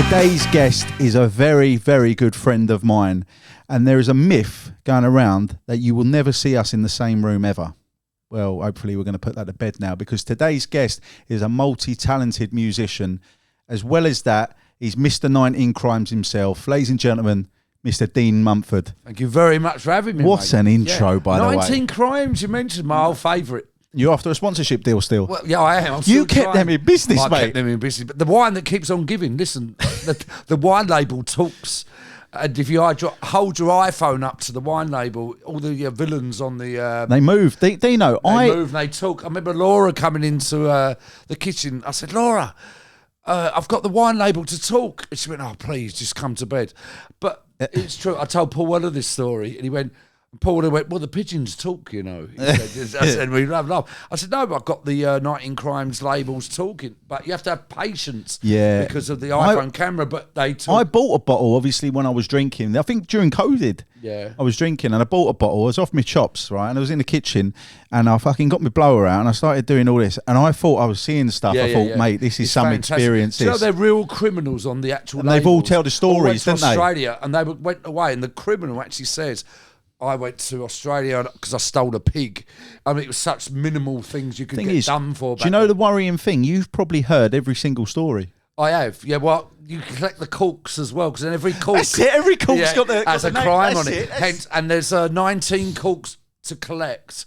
Today's guest is a very, very good friend of mine, and there is a myth going around that you will never see us in the same room ever. Well, hopefully we're going to put that to bed now, because today's guest is a multi-talented musician. As well as that, he's Mr. 19 Crimes himself. Ladies and gentlemen, Mr. Dean Mumford. Thank you very much for having me, What's mate. an intro, by the way? 19 Crimes, you mentioned my old favourite. You're after a sponsorship deal still? Well, yeah, I am. You kept them in business, mate. I kept them in business. But the wine that keeps on giving, listen, the wine label talks. And if you hold your iPhone up to the wine label, all the villains on the... they move. Deano, they move and they talk. I remember Laura coming into the kitchen. I said, Laura, I've got the wine label to talk. And she went, oh, please, just come to bed. But it's true. I told Paul Weller this story, and he went... Paul went, well, the pigeons talk, you know. He said, I said, we laugh. I said, no, but I've got the 19 Crimes labels talking, but you have to have patience because of the iPhone camera, but they talk. I bought a bottle, obviously, when I was drinking. I think during COVID, I was drinking, and I bought a bottle. I was off my chops, right, and I was in the kitchen, and I fucking got my blower out, and I started doing all this, and I thought I was seeing stuff. I thought, mate, this is some experience. You know, they're real criminals on the actual and they've all tell the stories, didn't they? Australia, and they went away, and the criminal actually says... I went to Australia because I stole a pig. I mean, it was such minimal things you could get done for. Do you know the worrying thing? You've probably heard every single story. I have. Yeah, well, you collect the corks as well, because then every cork... That's it, every cork's got the has a name. crime on it. Hence, and there's 19 corks to collect.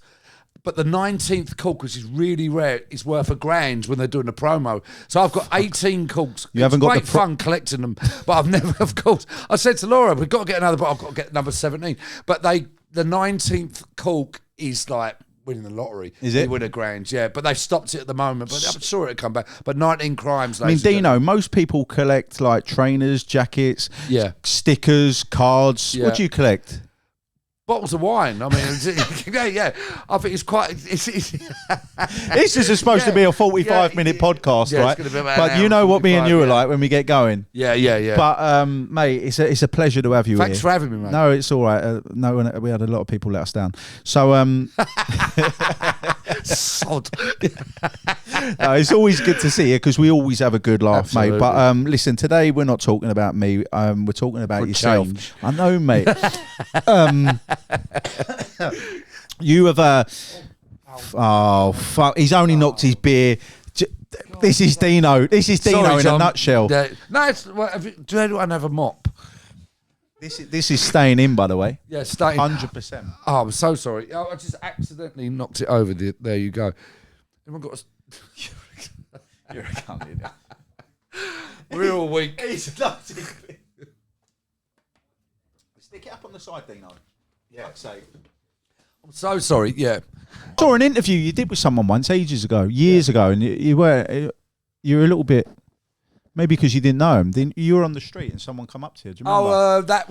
But the 19th cork, which is really rare, is worth $1,000 when they're doing a promo. So I've got 18 corks. You haven't got great fun collecting them, but I've never, of course. I said to Laura, we've got to get another, but I've got to get number 17. But the 19th cork is like winning the lottery. Is it? You win $1,000, yeah. But they've stopped it at the moment, but I'm sure it'll come back. But 19 Crimes. I mean, Deano, most people collect like trainers, jackets, stickers, cards. What do you collect? Bottles of wine. I mean, yeah. I think it's quite... This is supposed to be a 45-minute podcast, right? It's gonna be about but you know what me and you are like when we get going. Yeah. But, mate, it's a pleasure to have you here. Thanks for having me, mate. No, it's all right. We had a lot of people let us down. So, Sod. It's always good to see you because we always have a good laugh, mate. But listen, today we're not talking about me. We're talking about yourself. Change. I know, mate. You have oh fuck! He's only knocked his beer. This is Deano. This is Deano in a nutshell. No, do anyone have a mop? This is staying in, by the way. Yeah, staying 100%. Oh, I'm so sorry. I just accidentally knocked it over. There you go. Everyone got. You're a cunt, idiot. We're all weak. Stick it up on the side, Deano. Yeah, say. I'm so sorry. Yeah. I saw an interview you did with someone once, ages ago, years ago, and you were a little bit, maybe because you didn't know him. You were on the street and someone come up to you. Do you remember? Oh, that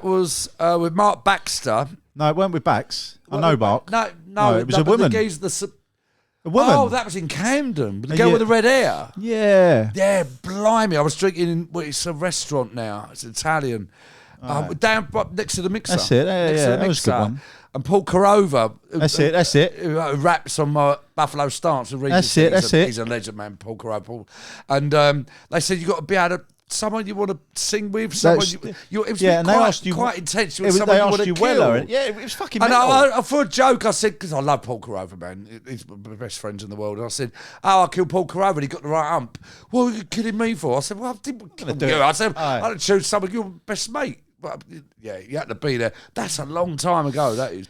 was with Mark Baxter. No, it weren't with Bax. I know Mark. No, it was a woman. A woman. Oh, that was in Camden. The girl with the red hair. Yeah. Yeah, blimey. I was drinking it's a restaurant now. It's Italian. Down next to the mixer. That's it. Yeah, that was a good one. And Paul Carova. That's it. Who raps on Buffalo Stance. That's it. He's a legend, man, Paul Carova. And they said you got to be able to, someone you want to sing with, someone it was and they asked you quite intense. They asked you well. Yeah, it was fucking mental. And for a joke, I said, because I love Paul Carova, man. He's my best friends in the world. And I said, I killed Paul Carova and he got the right ump. What are you kidding me for? I said, well, I didn't kill you. I said, I didn't choose someone, your best mate. But yeah, you had to be there. That's a long time ago, that is.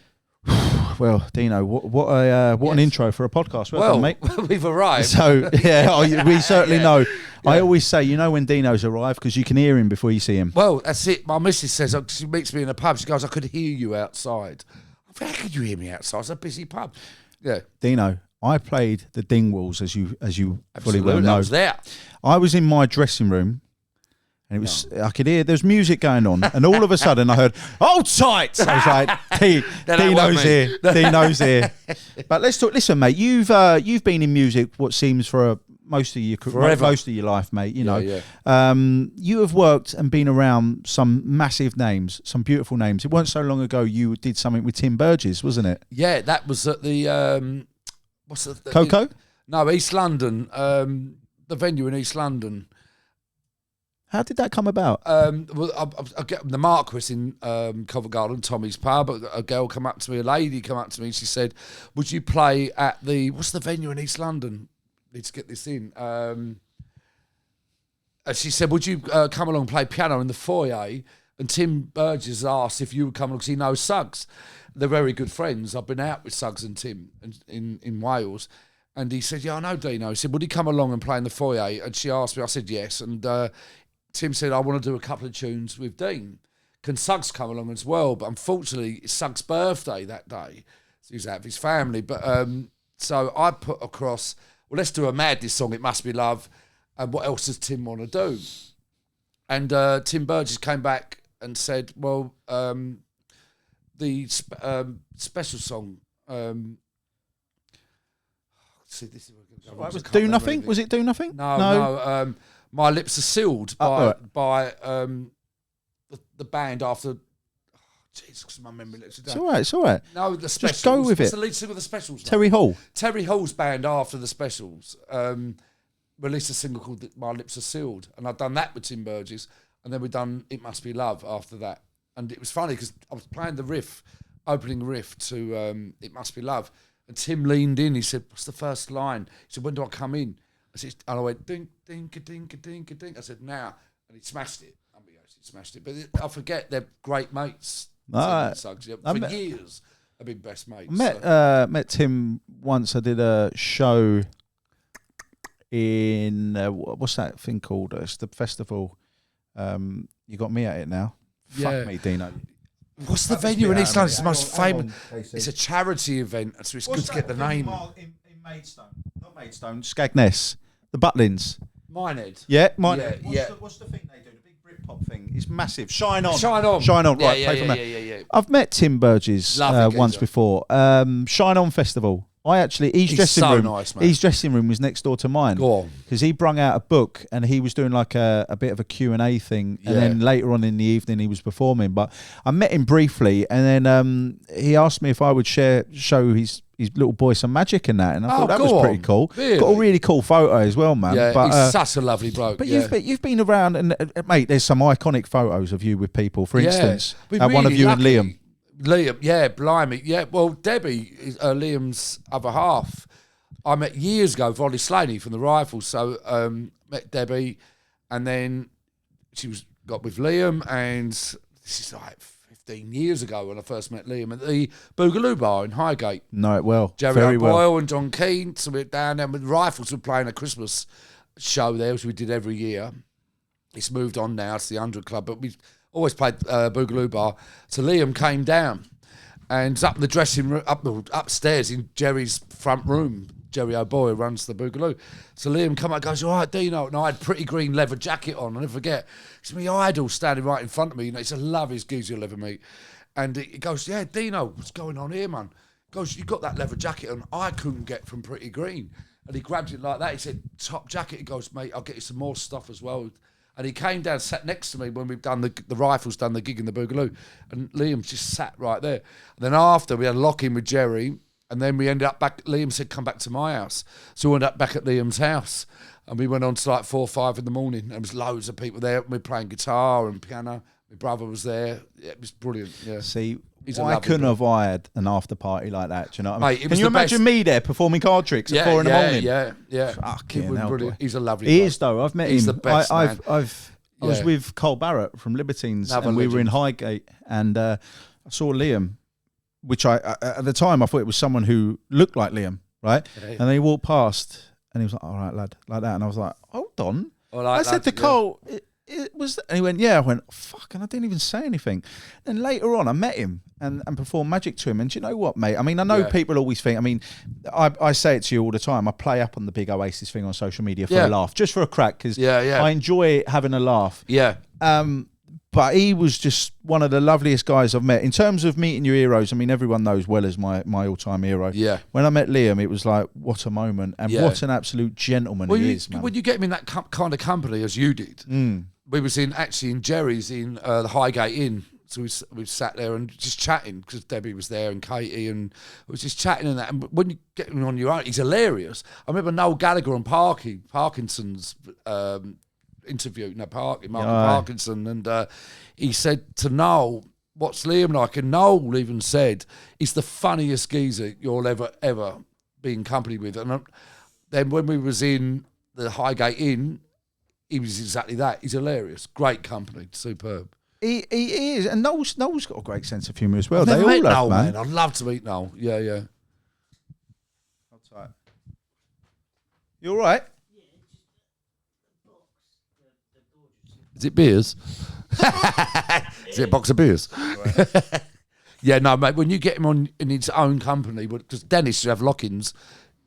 Well, Deano, what an intro for a podcast, well, mate. We've arrived. So yeah, we certainly know. Yeah. I always say, you know, when Deano's arrived because you can hear him before you see him. Well, that's it. My missus says, she meets me in a pub. She goes, I could hear you outside. I think, how could you hear me outside? It's a busy pub. Yeah, Deano, I played the Dingwalls, as you fully well know. I was there. I was in my dressing room. And it was, I could hear there's music going on, and all of a sudden I heard, "Hold tight!" I was like, "Deano's here, Deano's here." But let's talk. Listen, mate, you've been in music what seems for most of your life, mate. You know, you have worked and been around some massive names, some beautiful names. It wasn't so long ago you did something with Tim Burgess, wasn't it? Yeah, that was at the Coco? No, East London. The venue in East London. How did that come about? Well, I get the Marquis in Covent Garden, Tommy's pub. A girl come up to me, a lady come up to me, and she said, "Would you play at what's the venue in East London? Need to get this in." And she said, "Would you come along and play piano in the foyer?" And Tim Burgess asked if you would come along because he knows Suggs. They're very good friends. I've been out with Suggs and Tim in Wales. And he said, "Yeah, I know Deano." He said, "Would he come along and play in the foyer?" And she asked me. I said, "Yes." And Tim said, "I want to do a couple of tunes with Dean. Can Suggs come along as well?" But unfortunately, it's Suggs' birthday that day. So he's out with his family. But so I put across, well, let's do a Madness song, It Must Be Love. And what else does Tim want to do? And Tim Burgess came back and said, well, the special song... see, this is was Do Nothing? Was it Do Nothing? No. My Lips Are Sealed by the band after. Jesus, my memory lets it down. It's all right. No, the Specials. Just go with What's it. the lead singer of the Specials? Terry Hall. Terry Hall's band after the Specials released a single called My Lips Are Sealed, and I'd done that with Tim Burgess, and then we'd done It Must Be Love after that. And it was funny because I was playing the opening riff to It Must Be Love. And Tim leaned in. He said, "What's the first line?" He said, "When do I come in?" I said, and I went, "Ding, ding, ding, ding, ding." I said, "Now." And he smashed it. I mean, he smashed it. But I forget, they're great mates. Suggs, yeah. For years, I've been best mates. Met Tim once. I did a show in, what's that thing called? It's the festival. You got me at it now. Yeah. Fuck me, Deano. What's the venue in East London? It's the most famous. It's a charity event, so it's good to get the name. In Maidstone, not Maidstone, Skegness, the Butlins. Minehead. Yeah, Minehead. Yeah. What's the thing they do? The big Britpop thing. It's massive. Shine on. Right, play from that. Yeah. I've met Tim Burgess once before. Shine On Festival. He's dressing so room. Nice, man. His dressing room was next door to mine. Go on. Because he brung out a book and he was doing like a bit of a Q&A thing. And then later on in the evening he was performing. But I met him briefly and then he asked me if I would show his little boy some magic and that. And I thought that was pretty cool. Really? Got a really cool photo as well, man. Yeah, but, he's such a lovely bloke. But you've been around and, mate, there's some iconic photos of you with people. For instance, one of you and Liam. Liam, yeah, blimey. Yeah, well, Debbie is Liam's other half. I met years ago, Volly Slaney from the Rifles. So met Debbie, and then she got with Liam, and this is like 15 years ago when I first met Liam at the Boogaloo Bar in Highgate. Know it well. Jerry Very O'Boyle well. and John Keane. So we're down there with Rifles. Were playing a Christmas show there, which we did every year. It's moved on now. It's the 100 Club, but we always played Boogaloo Bar. So Liam came down and was up in the dressing room, upstairs in Jerry's front room. Jerry O'Boyle runs the Boogaloo. So Liam come up and goes, "All right, Deano." And I had pretty green leather jacket on. I'll never forget. It's my idol standing right in front of me. You know, it's the loveliest geezer you'll ever meet. And he goes, "Yeah, Deano, what's going on here, man?" He goes, "You got that leather jacket on I couldn't get from Pretty Green." And he grabbed it like that. He said, "Top jacket." He goes, "Mate, I'll get you some more stuff as well." And he came down, sat next to me when we've done the Rifles, done the gig in the Boogaloo. And Liam just sat right there. And then after, we had a lock-in with Jerry. And then we ended up back, Liam said, "Come back to my house." So we ended up back at Liam's house. And we went on to like 4 or 5 in the morning. There was loads of people there. We were playing guitar and piano. My brother was there. Yeah, it was brilliant. Yeah. See, I couldn't have hired an after party like that. Do you know what I mean? Mate, can you imagine me there performing card tricks at 4 in the morning? Yeah. Fucking hell, brilliant. boy. He's a lovely He bloke. is, though. I've met He's him. the best, man. I was with Cole Barrett from Libertines, Another and we were in legend. Highgate, and I saw Liam, which I at the time I thought it was someone who looked like Liam, right? Yeah. And then he walked past, and he was like, "All right, lad," like that, and I was like, "Hold on." Like I said to Cole, it was, and he went, "Yeah." I went, "Fuck," and I didn't even say anything. Then later on, I met him and performed magic to him. And do you know what, mate? I mean, I know people always think. I mean, I say it to you all the time. I play up on the big Oasis thing on social media for a laugh, just for a crack, because I enjoy having a laugh. Yeah. But he was just one of the loveliest guys I've met. In terms of meeting your heroes, I mean, everyone knows Well as my all-time hero. Yeah. When I met Liam, it was like, what a moment. And what an absolute gentleman he is, man. When you get him in that kind of company as you did, we was in Jerry's in the Highgate Inn. So we sat there and just chatting because Debbie was there and Katie, and we was just chatting and that. And when you get him on your own, he's hilarious. I remember Noel Gallagher and Parkinson's interviewed Marky Parkinson, and he said to Noel, "What's Liam like?" And Noel even said, "He's the funniest geezer you'll ever be in company with." And then when we was in the Highgate Inn, he was exactly that. He's hilarious, great company, superb. He is, and Noel's got a great sense of humour as well. I've They never all met have, Noel, man. I'd love to meet Noel. Yeah. You all right? Is it beers? Is it a box of beers? Yeah, no, mate. When you get him on in his own company, because Dennis used to have lock-ins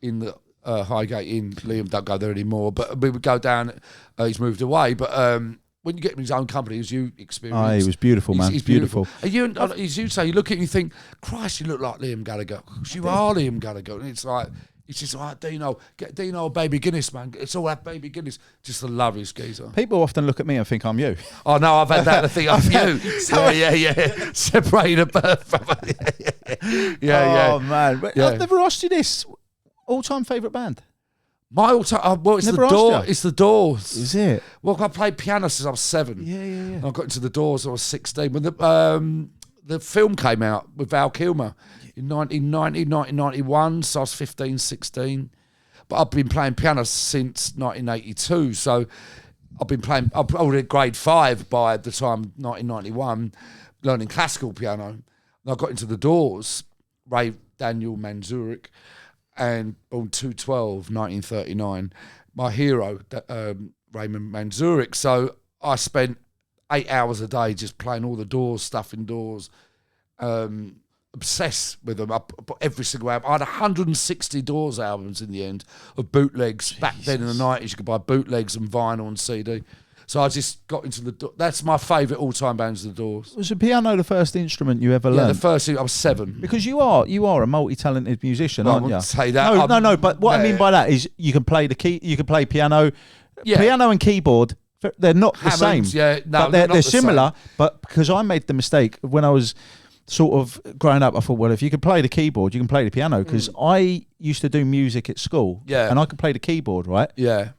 in the Highgate Inn. Liam don't go there anymore, but we would go down. He's moved away, but when you get him in his own company, as you experienced, he was beautiful, man. He's beautiful. As you say, you look at him, you think, Christ, you look like Liam Gallagher. You are Liam Gallagher, and it's like. It's just like, Deano, get Deano a baby Guinness, man. It's all that baby Guinness. Just the loveliest geezer. People often look at me and think I'm you. Oh, no, I've had that to think I'm you. So, yeah. Separated at birth. Yeah. Oh, man. But I've never asked you this. All-time favourite band? My all-time... Well, it's Never the Doors. asked you. It's the Doors. Is it? Well, I played piano since I was 7. Yeah. I got into the Doors when I was 16. When the film came out with Val Kilmer in 1991, so I was 15, 16. But I've been playing piano since 1982, so I've been playing... I was at grade 5 by the time 1991, learning classical piano. And I got into the Doors, Ray Daniel Manzurek, and on 2/12, 1939, my hero, Raymond Manzurek. So I spent 8 hours a day just playing all the Doors stuff indoors, obsessed with them. I put every single album. I had 160 Doors albums in the end of bootlegs. Back then in the 90s, you could buy bootlegs and vinyl and CD. So I just got into that's my favourite all-time bands, the Doors. Was the piano the first instrument you ever learned? Yeah, the first I was 7. Because you are a multi-talented musician, aren't you? I wouldn't say that. No. But what I mean by that is you can play you can play piano, piano and keyboard. They're not the same. Yeah, no, but they're similar. But because I made the mistake when I was sort of growing up, I thought, well, if you could play the keyboard, you can play the piano. Because I used to do music at school, and I could play the keyboard, right? Yeah.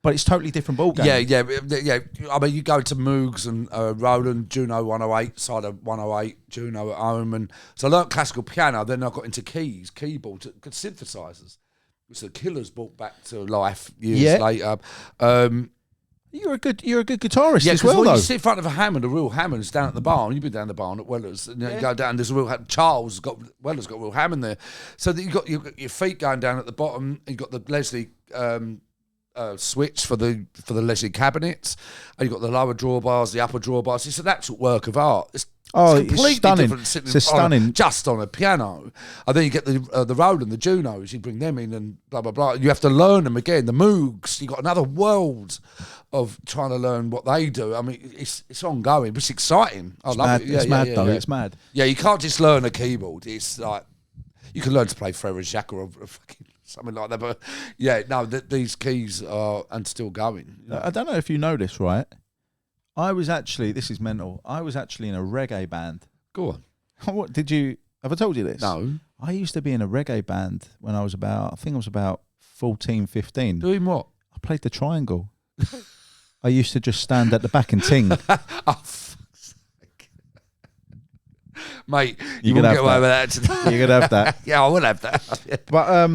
But it's totally different ballgame. Yeah. I mean, you go to Moogs and Roland, Juno 108, side of 108, Juno at home. And so I learnt classical piano, then I got into keyboards, synthesizers, which the Killers brought back to life years later. You're a good guitarist as well, though. When you sit in front of a Hammond, a real Hammond's down at the barn. You've been down the barn at Weller's. And you go down, there's a real... Weller's got a real Hammond there. So that you've got your feet going down at the bottom, and you've got the Leslie... switch for the Leslie cabinets, and you've got the lower drawbars, the upper drawbars. It's an actual work of art. It's completely stunning. different sitting It's stunning. just on a piano. And then you get the Roland, the Junos, you bring them in and blah, blah, blah. You have to learn them again. The Moogs, you've got another world of trying to learn what they do. I mean, it's ongoing, but it's exciting. I love it. It's mad, though. It's mad. Yeah, you can't just learn a keyboard. It's like, you can learn to play Frere Jacques or fucking something like that, but these keys are and still going. You know? I don't know if you know this, right? This is mental. I was actually in a reggae band. Go on. What have I told you this? No. I used to be in a reggae band when I was about 14, 15. Doing what? I played the triangle. I used to just stand at the back and ting. Oh, fuck's sake. Mate, you won't get away with that today. You could have that. Yeah, I will have that. But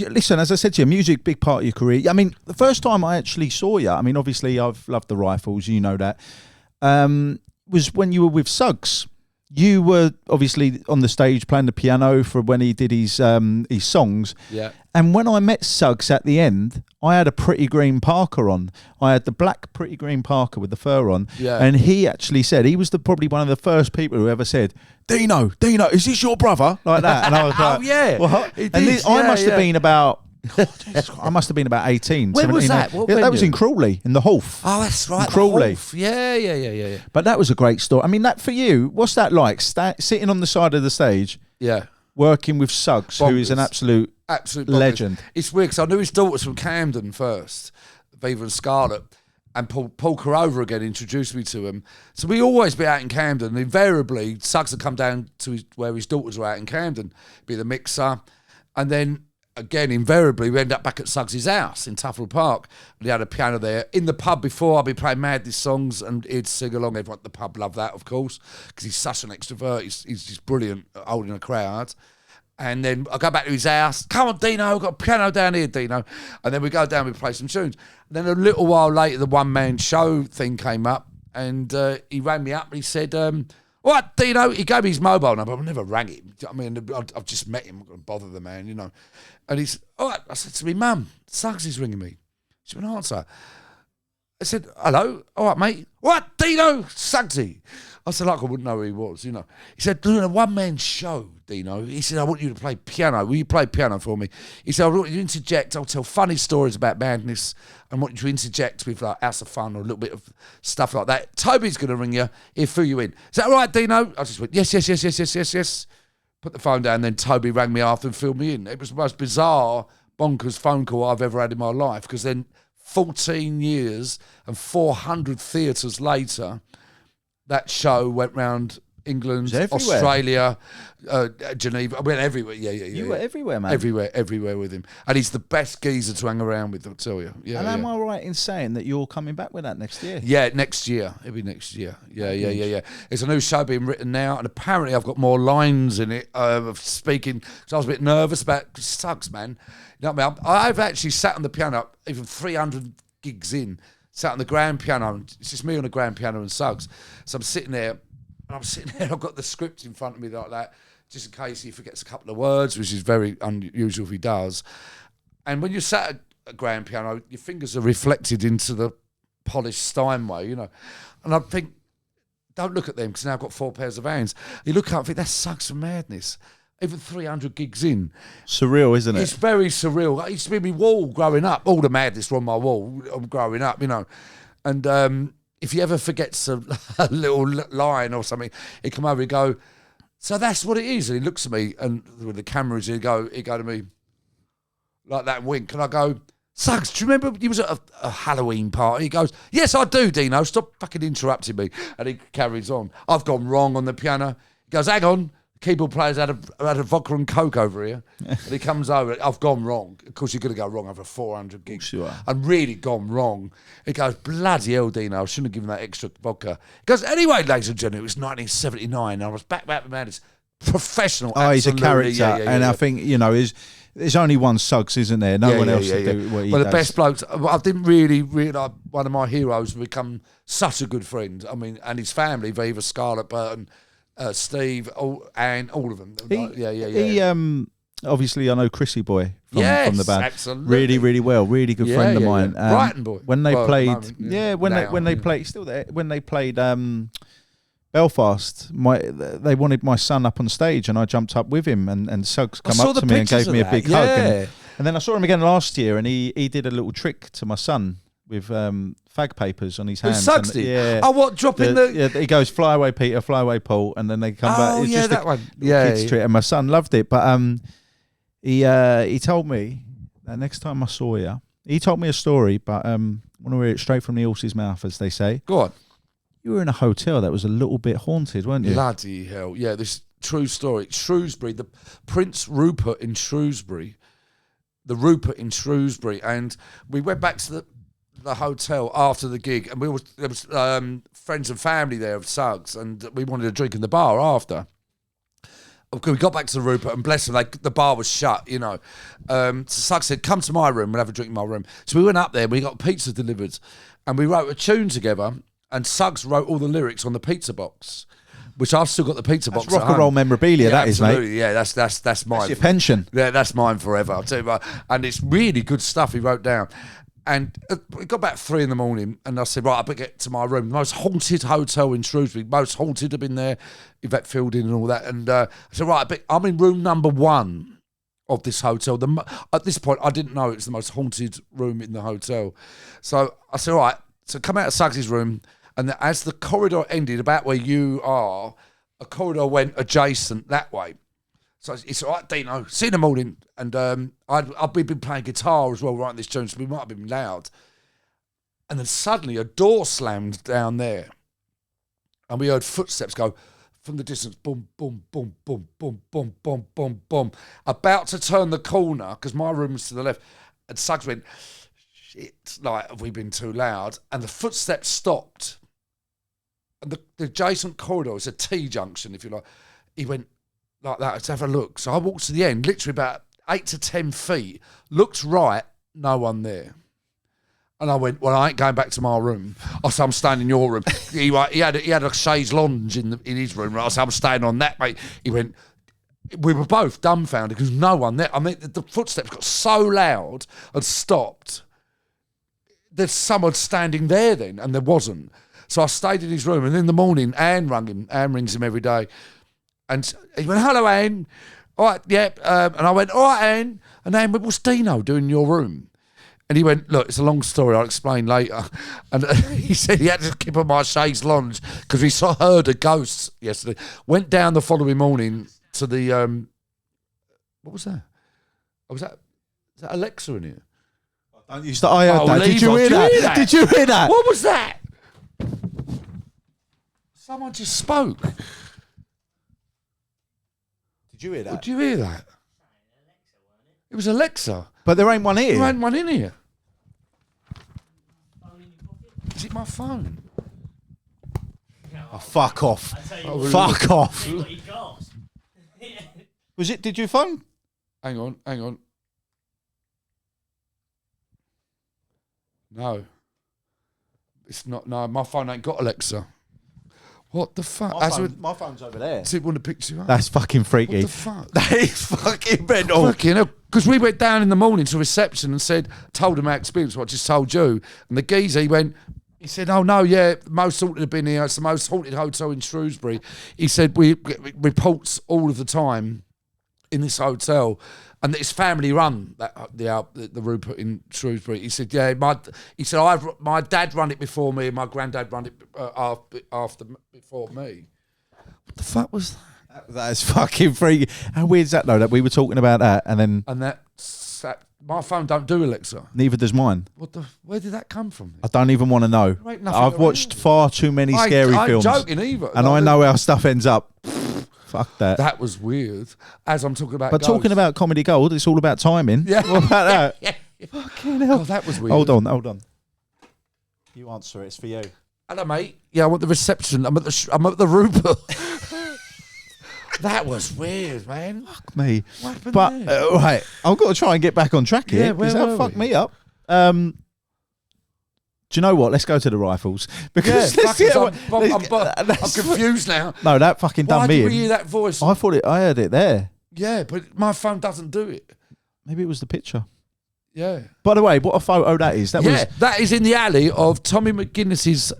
listen, as I said to you, music, big part of your career. I mean, the first time I actually saw you, I mean, obviously I've loved the Rifles, you know that, was when you were with Suggs. You were obviously on the stage playing the piano for when he did his songs. Yeah. And when I met Suggs at the end, I had a pretty green Parker on. I had the black pretty green Parker with the fur on. Yeah. And he actually said, he was probably one of the first people who ever said, Deano, is this your brother? Like that. And I was like, oh, yeah. What? I must have been about... I must have been about 18. When 17. was that? What that was in Crawley, in the Hoof. Oh, that's right. In Crawley. Yeah. But that was a great story. I mean, that for you, what's that like? Sitting on the side of the stage, working with Suggs, who is an absolute legend. It's weird because I knew his daughters from Camden first, Viva and Scarlett, and Paul Carova again introduced me to him. So we always be out in Camden, and invariably Suggs would come down to where his daughters were out in Camden, be the mixer, and then again, invariably, we end up back at Suggs's house in Tufnell Park. And he had a piano there. In the pub before, I'd be playing Madness songs and he'd sing along. Everyone at the pub loved that, of course, because he's such an extrovert. He's just brilliant at holding a crowd. And then I go back to his house. Come on, Deano, I've got a piano down here, Deano. And then we go down, we play some tunes. And then a little while later, the one-man show thing came up. And he rang me up and he said, all right, Deano, he gave me his mobile number. I've never rang him. I mean, I've just met him. I'm not going to bother the man, you know. And he's, all right. I said to me, Mum, Suggs is ringing me. She went, answer. I said, hello. All right, mate. All right, Deano, Suggsy. I said, like I wouldn't know who he was, you know. He said, doing a one-man show, Deano. He said, I want you to play piano. Will you play piano for me? He said, I want you to interject. I'll tell funny stories about Madness. I want you to interject with like House of Fun or a little bit of stuff like that. Toby's going to ring you. He'll fill you in. Is that all right, Deano? I just went, yes. Put the phone down. Then Toby rang me after and filled me in. It was the most bizarre, bonkers phone call I've ever had in my life, because then 14 years and 400 theatres later, that show went round England, Australia, Geneva. I went everywhere. Yeah. You were everywhere, man. Everywhere with him. And he's the best geezer to hang around with, I'll tell you. Yeah. And am I right in saying that you're coming back with that next year? Yeah, next year. It'll be next year. Yeah. It's a new show being written now, and apparently I've got more lines in it of speaking. So I was a bit nervous about Suggs, man. You know what I mean? I've actually sat on the piano, even 300 gigs in, sat on the grand piano. It's just me on the grand piano and Suggs. So I'm sitting there. I've got the script in front of me like that, just in case he forgets a couple of words, which is very unusual if he does. And when you're sat at a grand piano, your fingers are reflected into the polished Steinway, you know. And I think, don't look at them, because now I've got 4 pairs of hands. You look up and think, that's Suggs for Madness. Even 300 gigs in. Surreal, isn't it? It's very surreal. It used to be my wall growing up. All the Madness were on my wall growing up, you know. And if he ever forgets a little line or something, he'd come over and go, so that's what it is. And he looks at me, and with the cameras, he'd go to me like that and wink. And I go, Suggs, do you remember you was at a Halloween party? He goes, yes, I do, Deano. Stop fucking interrupting me. And he carries on. I've gone wrong on the piano. He goes, hang on. Keyboard players had a vodka and coke over here. And he comes over, I've gone wrong. Of course, you're going to go wrong over 400 gigs. Sure. I'm really gone wrong. He goes, bloody hell, Deano, I shouldn't have given that extra vodka. He goes, anyway, ladies and gentlemen, it was 1979. I was back, man. It's professional. Oh, he's a character. Yeah. I think, you know, there's only one Suggs, isn't there? No one else to do what he does. The best blokes, I didn't really realise one of my heroes become such a good friend. I mean, and his family, Viva, Scarlett Burton, Steve, and all of them. He obviously, I know Chrissy Boy from the band. Absolutely. Really well. Really good friend of mine. Brighton Boy. When they played, when they played, still there. When they played Belfast, they wanted my son up on stage, and I jumped up with him, and Suggs come up to me and gave me a big hug. And then I saw him again last year, and he did a little trick to my son with fag papers on his hands. Suggs did? Yeah. Oh, what, dropping Yeah, he goes, fly away Peter, fly away Paul, and then they come back. It's just that one. Kids trick, and my son loved it. But he told me that next time I saw you, he told me a story, but I want to hear it straight from the horse's mouth, as they say. Go on. You were in a hotel that was a little bit haunted, weren't you? Bloody hell. Yeah, this true story. Shrewsbury, the Prince Rupert in Shrewsbury. The Rupert in Shrewsbury. And we went back to the hotel after the gig, and there was friends and family there of Suggs, and we wanted a drink in the bar after. We got back to the Rupert, and bless him, the bar was shut, you know. So Suggs said, come to my room, we'll have a drink in my room. So we went up there, and we got pizza delivered, and we wrote a tune together, and Suggs wrote all the lyrics on the pizza box, which I've still got the pizza box. Rock and roll memorabilia, that is, mate. Yeah, that's mine. That's your pension. Yeah, that's mine forever, I'll tell you. And it's really good stuff he wrote down. And it got about 3 a.m, and I said, right, I better get to my room. The most haunted hotel in Shrewsbury, most haunted. I've been there, Yvette Fielding and all that. And I said, right, I'm in room number 1 of this hotel. At this point, I didn't know it was the most haunted room in the hotel. So I said, all right, so come out of Suggs' room, and as the corridor ended about where you are, a corridor went adjacent that way. So it's all right, Deano, see you in the morning. And I've been playing guitar as well, writing this tune, so we might have been loud. And then suddenly a door slammed down there. And we heard footsteps go, from the distance, boom, boom, boom, boom, boom, boom, boom, boom, boom. About to turn the corner, because my room was to the left, and Suggs went, shit, like, have we been too loud? And the footsteps stopped. And the adjacent corridor is a T-junction, if you like. He went like that, let's have a look. So I walked to the end, literally about 8 to 10 feet, looked right, no one there. And I went, well, I ain't going back to my room. I said, I'm staying in your room. He had a chaise lounge in his room. I said, I'm staying on that, mate. He went, we were both dumbfounded because no one there. I mean, the footsteps got so loud and stopped. There's someone standing there then, and there wasn't. So I stayed in his room. And in the morning, Anne rang him. Anne rings him every day. And he went, hello, Anne. All right, yeah. And I went, all right, Anne. And Anne went, what's Deano doing in your room? And he went, look, it's a long story, I'll explain later. And he said he had to keep on my chaise lounge because we heard a ghost yesterday. Went down the following morning to the, what was that? Oh, is that Alexa in here? I heard that. Did you hear that? Did you hear that? What was that? Someone just spoke. Did you hear that? Did you hear that? It was Alexa. But there ain't one here. There ain't one in here. Is it my phone? Oh, fuck off. Fuck off. Was it? Did you phone? Hang on. No. It's not. No, my phone ain't got Alexa. What the fuck? My phone's over there. So it wouldn't have picked you up. That's fucking freaky. What the fuck? That is fucking mental. Fucking hell. Because we went down in the morning to reception and told him our experience, what I just told you. And the geezer, he said, oh no, yeah, the most haunted have been here. It's the most haunted hotel in Shrewsbury. He said, we get reports all of the time in this hotel. And that it's family run, the Rupert in Shrewsbury. He said, yeah, my dad run it before me and my granddad run it before me. What the fuck was that? That is fucking freaky. How weird is that though? That we were talking about that, and my phone don't do Alexa. Neither does mine. Where did that come from? I don't even want to know. I've watched far too many scary films. I ain't joking either. And I know how stuff ends up. Fuck that. That was weird. As I'm talking about, but talking about comedy gold, it's all about timing. Yeah. What about that? Yeah. Fucking hell. Oh, that was weird. Hold on. You answer it. It's for you. Hello, mate. Yeah, I want the reception. I'm at the Rupert. That was weird, man. Fuck me. What happened but there? Right, I've got to try and get back on track here. Yeah, where that were fucked we? me up. Do you know what? Let's go to the rifles because I'm confused now. No, that fucking done me. Why did we hear that voice? I heard it there. Yeah, but my phone doesn't do it. Maybe it was the picture. Yeah. By the way, what a photo that is. That is in the alley of Tommy McGuinness's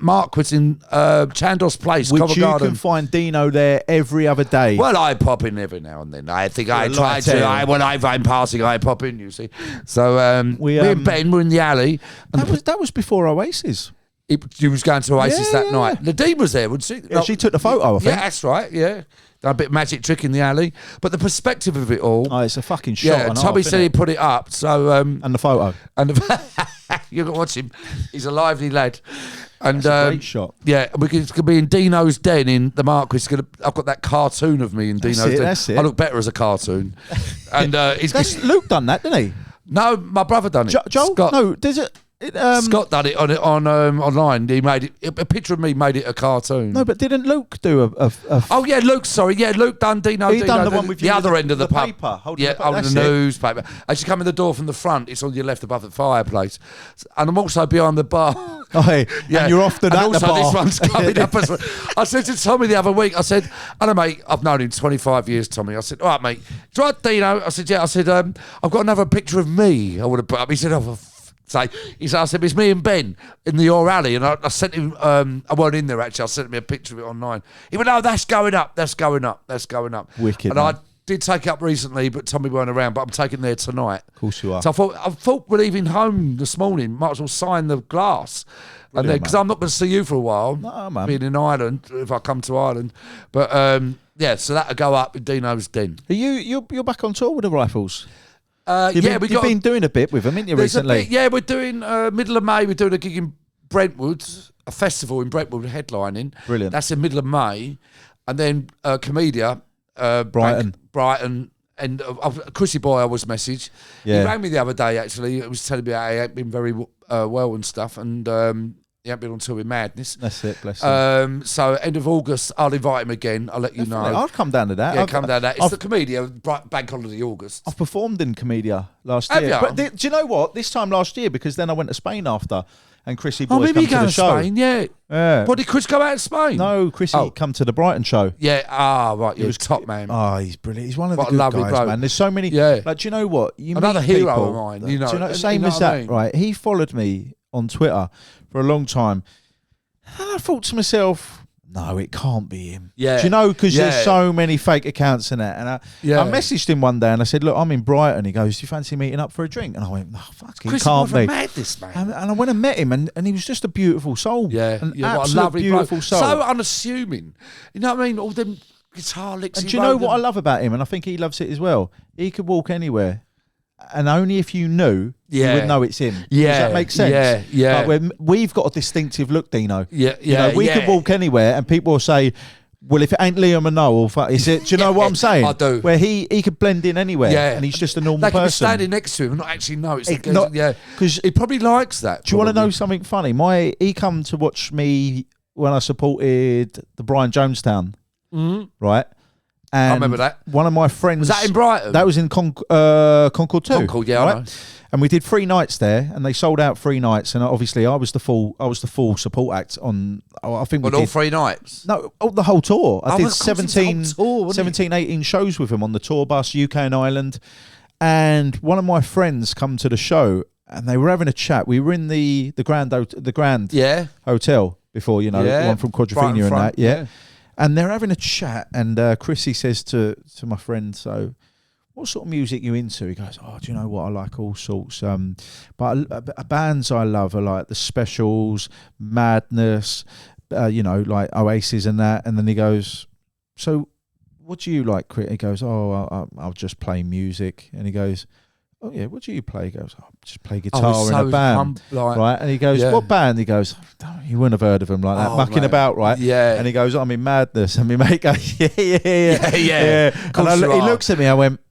Marquis in Chandos Place, which Covent you Garden. can find Deano there every other day. Well, I pop in every now and then. I think I try to. When I'm passing, I pop in. You see. So me and Ben were in the alley. And that was before Oasis. She was going to Oasis that night. Nadine was there, wasn't she? Yeah, she took the photo, I think. Yeah, that's right. Yeah. Done a bit of magic trick in the alley, but the perspective of it all. Oh, it's a fucking shot. Yeah, Tommy said he put it up. So and the photo. And you can watch him. He's a lively lad. And that's a great shot. Yeah, we're going to be in Deano's den in the Marquis. I've got that cartoon of me in Deano's den. That's it. I look better as a cartoon. And Luke done that, didn't he? No, my brother done it. Joel? Scott. No, there's a. Scott done it on online. He made it a picture of me. Made it a cartoon. No, but didn't Luke do a Oh yeah, Luke. Sorry, yeah, Luke done Deano. He done the one with the other end of the pub. paper. Yeah, the newspaper. As you come in the door from the front, it's on your left above the fireplace, and I'm also behind the bar. Oh, hey. Yeah, and you're often at the bar. This one's coming up as well. I said to Tommy the other week, I said, hello mate, I've known him 25 years, Tommy. I said, all right mate, it's right, Deano. I said, yeah. I said, I've got another picture of me I would have put up. He said, oh. I said, it's me and Ben in the Your Alley, and I sent him. I weren't in there actually. I sent him a picture of it online. He went, "Oh, that's going up. That's going up. That's going up." Wicked. And man. I did take it up recently, but Tommy weren't around. But I'm taking there tonight. Of course you are. So I thought we're leaving home this morning. Might as well sign the glass, and then because I'm not going to see you for a while. No, man. Being in Ireland, if I come to Ireland, but yeah, so that'll go up in Deano's den. Are you're back on tour with the Rifles? You've been doing a bit with them, haven't you, recently? Yeah, we're doing middle of May. We're doing a gig in Brentwood, a festival in Brentwood, headlining. Brilliant. That's in middle of May. and then Comedia, Brighton. And Chrissy Boy, I was messaged. Yeah. He rang me the other day, actually. He was telling me how he ain't been very well and stuff. And he ain't been on tour with Madness. That's it, bless him. So end of August, I'll invite him again. I'll let you know. I'll come down to that. Yeah, come down to that. It's the Comedia, Bank Holiday August. I've performed in Comedia last Have year. you? But do you know what? This time last year, because then I went to Spain after, and Chrissy Oh, Boy's maybe come he to the go to show. Spain, yeah. Yeah. What, did Chris go out to Spain? No, Chrissy come to the Brighton show. Yeah, right, he was top, man. Oh, he's brilliant. He's one of What a the good lovely guys, bloke. man. There's so many. Yeah. Like, do you know what? You Another meet hero people, of mine, you know. Do you know, And same you know as what that, I mean? right? He followed me on Twitter for a long time. And I thought to myself, no, it can't be him. Yeah. Do you know? Because Yeah. there's so many fake accounts in it. And I messaged him one day and I said, look, I'm in Brighton. He goes, do you fancy meeting up for a drink? And I went, no, fucking Chris can't Boy be. from Madness, man. And I went and met him, and he was just a beautiful soul. Yeah, an what a absolute lovely beautiful bloke. soul. So unassuming. You know what I mean? All them guitar licks. And do you know what I love about him? And I think he loves it as well. He could walk anywhere, and only if you knew, you would know it's him. Yeah, does that make sense? Yeah. Like we've got a distinctive look, Deano. Yeah, You know, we could walk anywhere, and people will say, well, if it ain't Liam and Noel, is it? Do you know what I'm saying? I do. Where he could blend in anywhere, and he's just a normal They could be person. standing next to him and not actually know it's because he probably likes that. Do you want to know something funny? He come to watch me when I supported the Brian Jonestown, right? And I remember that. One of my friends Was that in Brighton? That was in Concord 2. Concord, yeah, right? I know. And we did 3 nights there, and they sold out 3 nights. And obviously, I was the full support act on. I think we On all did 3 nights. No, the whole tour. I did of course, it's the whole 17, tour, wasn't it? 17, 18 shows with him on the tour bus, UK and Ireland. And one of my friends come to the show, and they were having a chat. We were in the Grand Hotel before, the one from Quadrophenia and that, yeah. And they're having a chat, and Chrissy says to my friend, so what sort of music you into? He goes, oh, do you know what? I like all sorts. But bands I love are like The Specials, Madness, like Oasis and that. And then he goes, so what do you like? He goes, oh, I'll just play music. And he goes, oh yeah, what do you play? He goes, I just play guitar in a band, right? And he goes, what band? He goes, you wouldn't have heard of them like that, mucking about, right? Yeah. And he goes, I'm in Madness, and my mate goes, yeah. And he looks at me, I went,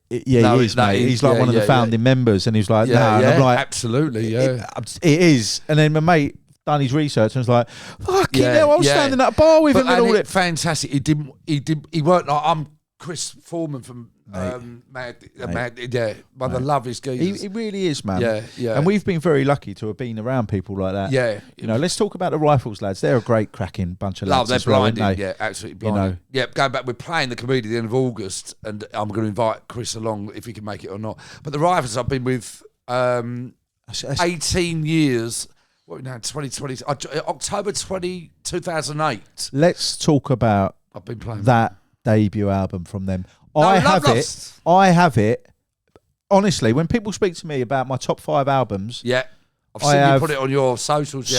yeah, he is, mate. He's like one of the founding members, and he's like, no, and I'm like, absolutely, yeah, it is. And then my mate done his research and was like, fucking hell, I was standing at a bar with him and all that. Fantastic. He weren't like, I'm Chris Foreman from one of the loveliest geezers. He really is, man. Yeah. And we've been very lucky to have been around people like that. Yeah. Let's talk about the Rifles lads. They're a great cracking bunch of lads. They're as well, blinding. aren't they? Yeah, absolutely blinding. Yeah, going back, we're playing the Comedy at the end of August, and I'm going to invite Chris along if he can make it or not. But the Rifles I've been with 18 years. What are we now? 2020, October 2008. Let's talk about I've been playing that debut album from them. I have it. Honestly, when people speak to me about my top 5 albums, I've seen you put it on your socials.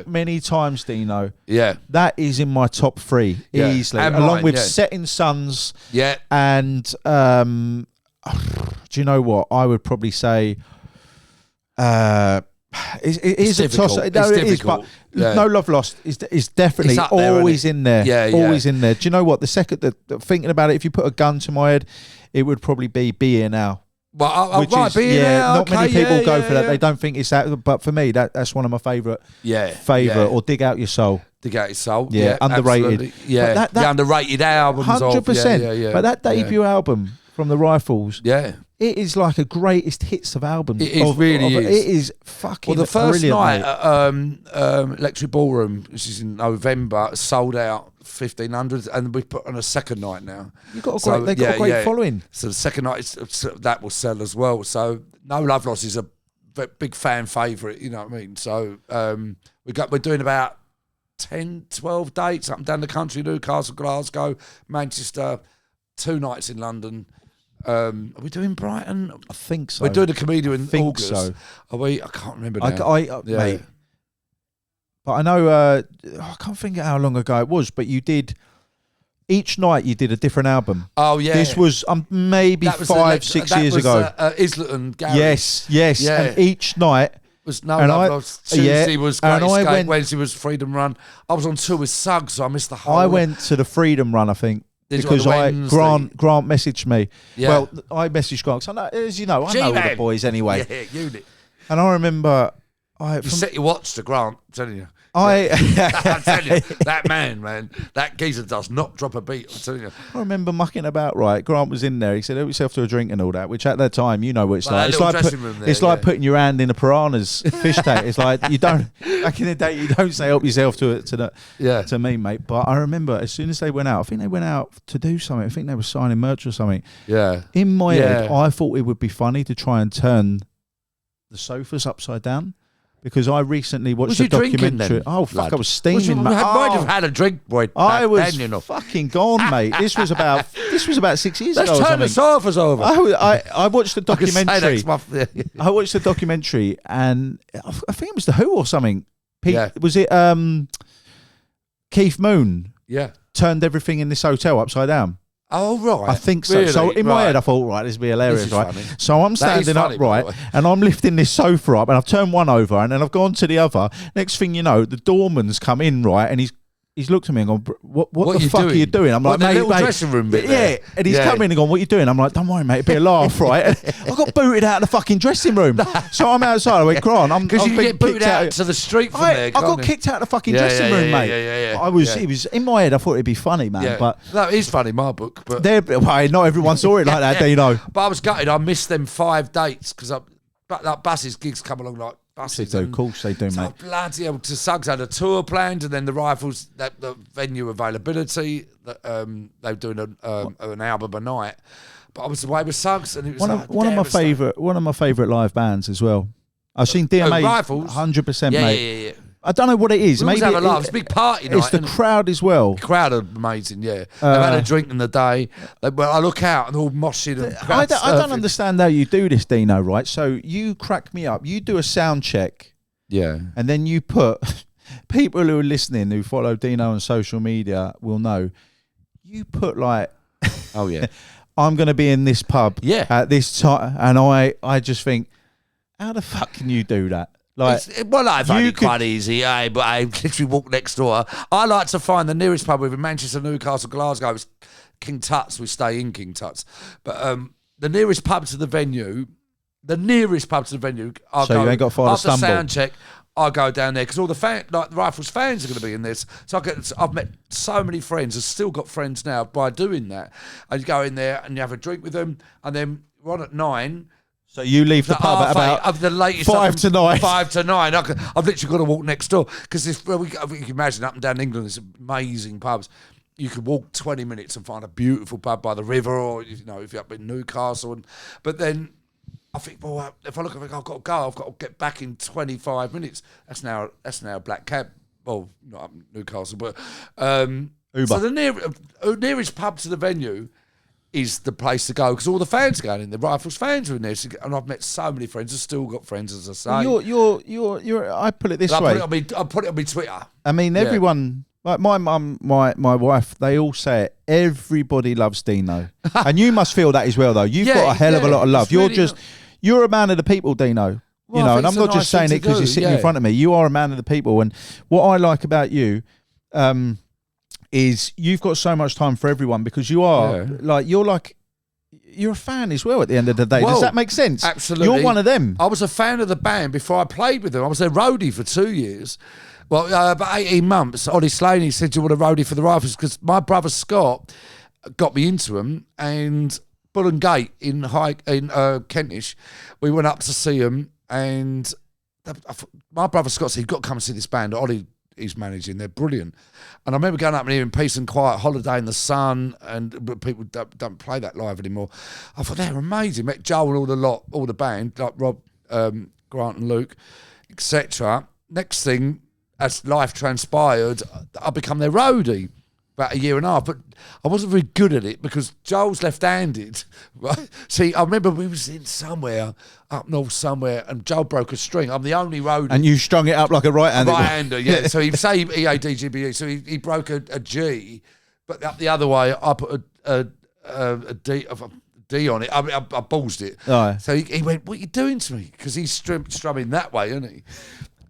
Many times, Deano. Yeah, that is in my top 3 easily, and along mine, with Setting Suns. Yeah, and do you know what? I would probably say. It's a toss. No, it is, but No Love Lost is definitely always in there. Always in there. Do you know what? The second thinking about it, if you put a gun to my head, it would probably be Here Now. Well, Be Here Now. Not many people go for that. They don't think it's that, but for me, that's one of my favourite. Or Dig Out Your Soul. Dig Out Your Soul. Underrated. Absolutely. Yeah, the underrated albums. 100%. But that debut album from the Rifles. Yeah. It is like a greatest hits of albums. It is really is. It is fucking the first night mate. at Electric Ballroom, which is in November, sold out 1,500, and we put on a second night now. They've got a great following. So the second night that will sell as well. So No Love Lost is a big fan favourite. You know what I mean? So we're doing about 10, 12 dates up and down the country: Newcastle, Glasgow, Manchester, 2 nights in London. Are we doing Brighton? I think so. We're doing a Comedy in August. So. Are we? I can't remember now. Mate. But I know, I can't think of how long ago it was, but you did, each night you did a different album. Oh, yeah. This was maybe 5, 6 years ago. Islington, Gary. Yes. Yeah. And each night was No Love Lost. Tuesday was Great Escape. Wednesday was Freedom Run. I was on tour with Suggs, so I missed the whole. I went to the Freedom Run, I think. Because Grant messaged me. Yeah. Well, I messaged Grant. So as you know, I know all the boys anyway. Yeah, unit. And I remember, you set your watch to Grant. I'm telling you. I tell you, that man, that geezer does not drop a beat. I'm telling you. I remember mucking about. Right, Grant was in there. He said, "Help yourself to a drink and all that." Which at that time, you know what it's like. It's like putting your hand in a piranha's fish tank. It's like you don't. Back in the day, you don't say help yourself to me, mate. But I remember as soon as they went out, I think they went out to do something. I think they were signing merch or something. Yeah. In my head, I thought it would be funny to try and turn the sofas upside down. Because I recently watched a documentary. Oh, fuck, I was steaming. Might have had a drink, boy. I was fucking gone, mate. This was about 6 years ago. Let's turn the sofas over. I watched the documentary. I watched the documentary, and I think it was The Who or something. Was it Keith Moon? Yeah. Turned everything in this hotel upside down. Oh, right. I think so. Really? So in my head, I thought, right, this will be hilarious, right? Funny. So I'm standing upright and I'm lifting this sofa up and I've turned one over and then I've gone to the other. Next thing you know, the doorman's come in, right? And he's looked at me and gone, what the fuck are you doing? I'm like, mate, little dressing room bit there. Yeah. And he's come in and gone, what are you doing? I'm like, don't worry, mate, it'll be a laugh, right? And I got booted out of the fucking dressing room. So I'm outside. I went, Grant, because you get booted out to the street from there. I got kicked out of the fucking dressing room, mate. Yeah. It was in my head. I thought it'd be funny, man. Yeah. But no, it is funny, my book. But not everyone saw it like that, Deano. But I was gutted. I missed them 5 dates because buses gigs come along like buses. They do, of course they do, mate. Bloody hell, Suggs had a tour planned, and then the Rifles, the venue availability, they were doing an album a night. But I was away with Suggs, and it was one of my favourite live bands as well. I've seen DMA, Rifles, 100%, mate. Yeah. I don't know what it is. Maybe have a laugh. It's a big party night. It's the crowd as well. The crowd are amazing, yeah. They've had a drink in the day. I look out and all moshing and I don't understand how you do this, Dino, right? So you crack me up. You do a sound check. Yeah. And then you put... People who are listening, who follow Dino on social media will know. You put like... Oh, yeah. I'm going to be in this pub at this time. And I just think, how the fuck can you do that? Like, I find it quite easy, but I literally walk next door. I like to find the nearest pub within Manchester, Newcastle, Glasgow. It's King Tut's. We stay in King Tut's. But the nearest pub to the venue, I'll go. You ain't got far to stumble. After sound check, I'll go down there because all the the Rifles fans are going to be in this. So I've met so many friends. I've still got friends now by doing that. And you go in there and you have a drink with them, and then we're on at 9. So you leave the pub at about the latest 5 to 9. 5 to 9. I've literally got to walk next door because you can imagine up and down England, there's amazing pubs. You could walk 20 minutes and find a beautiful pub by the river, or if you're up in Newcastle. But then I think, well, if I look, I've got to go. I've got to get back in 25 minutes. That's now a black cab. Well, not up in Newcastle, but Uber. So the nearest pub to the venue is the place to go because all the fans are going in. The Rifles fans are in there, and I've met so many friends. I've still got friends, as I say. You're. I put it this way. I put it on my Twitter. I mean, everyone, like my mum, my wife, they all say it. Everybody loves Dino, and you must feel that as well, though. You've got a hell of a lot of love. You're a man of the people, Dino. Well, and I'm not just saying it because you're sitting in front of me. You are a man of the people, and what I like about you, is you've got so much time for everyone because you are you're a fan as well at the end of the day. Does that make sense? Absolutely. You're one of them. I was a fan of the band before I played with them. I was their roadie for 2 years. Well, about 18 months. Ollie Slaney said, do you want a roadie for the Rifles? Because my brother Scott got me into them, and Bull and Gate in Kentish, we went up to see them, and my brother Scott said, you've got to come and see this band. Ollie he's managing, they're brilliant. And I remember going up and hearing Peace and Quiet, Holiday in the Sun, but people don't play that live anymore. I thought they're amazing. Met Joel and all the band, like Rob, Grant and Luke, etc. Next thing, as life transpired, I become their roadie about 1.5 years, but I wasn't very good at it because Joel's left-handed. Right? See, I remember we was in somewhere up north somewhere, and Joel broke a string. I'm the only roadie. And you strung it up like a right-hander. Right-hander, yeah. So he'd say EADGBE, so he broke a G, but up the other way, I put a D D on it. I mean, I ballsed it. Aye. So he went, "What are you doing to me?" Because he's strumming that way, isn't he?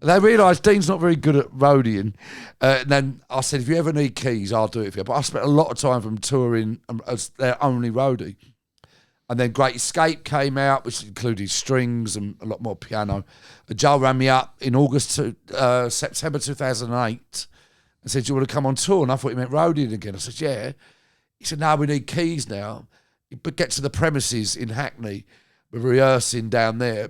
And they realised Dean's not very good at roadieing. And then I said, if you ever need keys, I'll do it for you. But I spent a lot of time from touring as their only roadie. And then Great Escape came out, which included strings and a lot more piano. And Joe rang me up in September 2008 and said, "Do you want to come on tour?" And I thought he meant roadieing again. I said, "Yeah." He said, "No, we need keys now. But get to the premises in Hackney. We're rehearsing down there.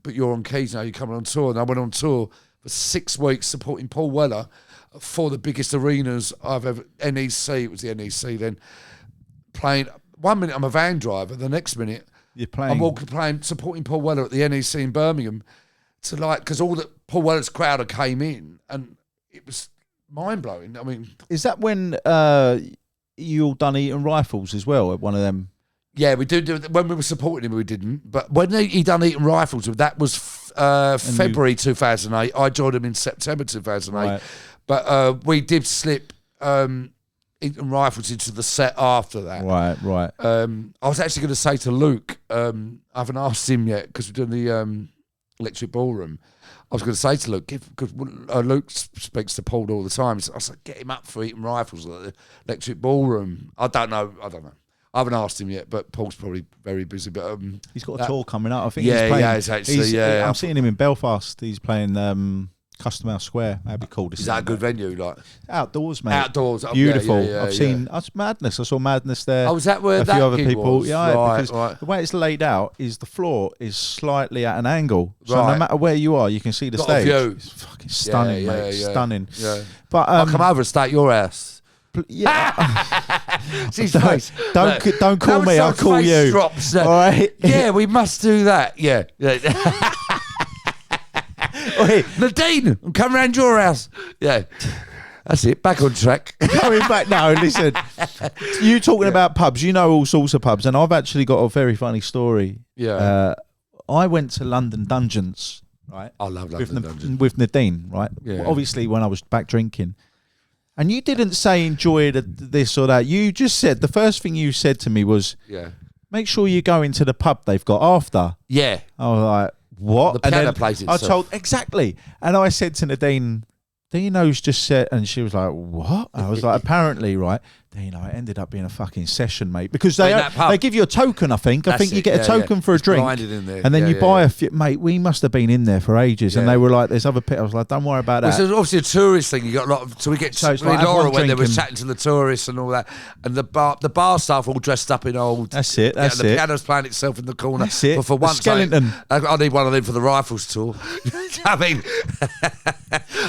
But you're on keys now, you're coming on tour." And I went on tour for 6 weeks supporting Paul Weller for the biggest arenas I've ever, NEC, it was the NEC then, playing. 1 minute I'm a van driver, the next minute you're playing. I'm playing, supporting Paul Weller at the NEC in Birmingham, because all the Paul Weller's crowd came in, and it was mind blowing. I mean, is that when you all done Eaton Rifles as well at one of them? Yeah, we do it. When we were supporting him, we didn't. But when he done Eaton Rifles, that was February 2008. I joined him in September 2008. Right. But we did slip Eaton Rifles into the set after that. Right. I was actually going to say to Luke, I haven't asked him yet because we're doing the Electric Ballroom. I was going to say to Luke, because Luke speaks to Paul all the time. So I was like, get him up for Eaton Rifles at the Electric Ballroom. I don't know. I haven't asked him yet, but Paul's probably very busy. But he's got a tour coming up. I think. Yeah, he's playing, yeah, actually. I'm seeing him in Belfast. He's playing Custom House Square. That'd be cool to see. Is that a good venue? Like outdoors, mate. Outdoors, beautiful. Yeah, I've seen. That's Madness. I saw Madness there. Oh, was that where a that few other gig people? was? Yeah, right, because right. the way it's laid out is the floor is slightly at an angle, so Right. no matter where you are, you can see the Got stage. a view. It's fucking stunning, mate. Yeah. Stunning. Yeah. But I'll come over and stay at your house. Yeah. See his face. Don't call me. I'll call you. Drops, all right. Yeah, we must do that. Yeah. Nadine, I'm coming round your house. Yeah. That's it. Back on track. Coming back now. Listen, you talking about pubs. You know all sorts of pubs, and I've actually got a very funny story. Yeah. I went to London Dungeons. Right. I love London Dungeons. With Nadine. Right. Yeah. Well, obviously, when I was back drinking. And you didn't say enjoy this or that. You just said, the first thing you said to me was, make sure you go into the pub they've got after. Yeah. I was like, what? The piano plays itself. I told, exactly. And I said to Nadine, Deano's just said, and she was like, what? I was like, apparently, right, Deano, it ended up being a fucking session, mate. Because they give you a token, I think. I think you get a token for a drink. In there. And then you buy a few, mate, we must have been in there for ages. And they were like, there's other people. I was like, don't worry about that. It's obviously a tourist thing. You got a lot of, so we get, So it's like like Laura when they were drinking. chatting to the tourists and all that. And the bar staff all dressed up in old. That's it, that's the it. piano's playing itself in the corner. That's it. But for The once, skeleton. I need one of them for the Rifles tour. I mean,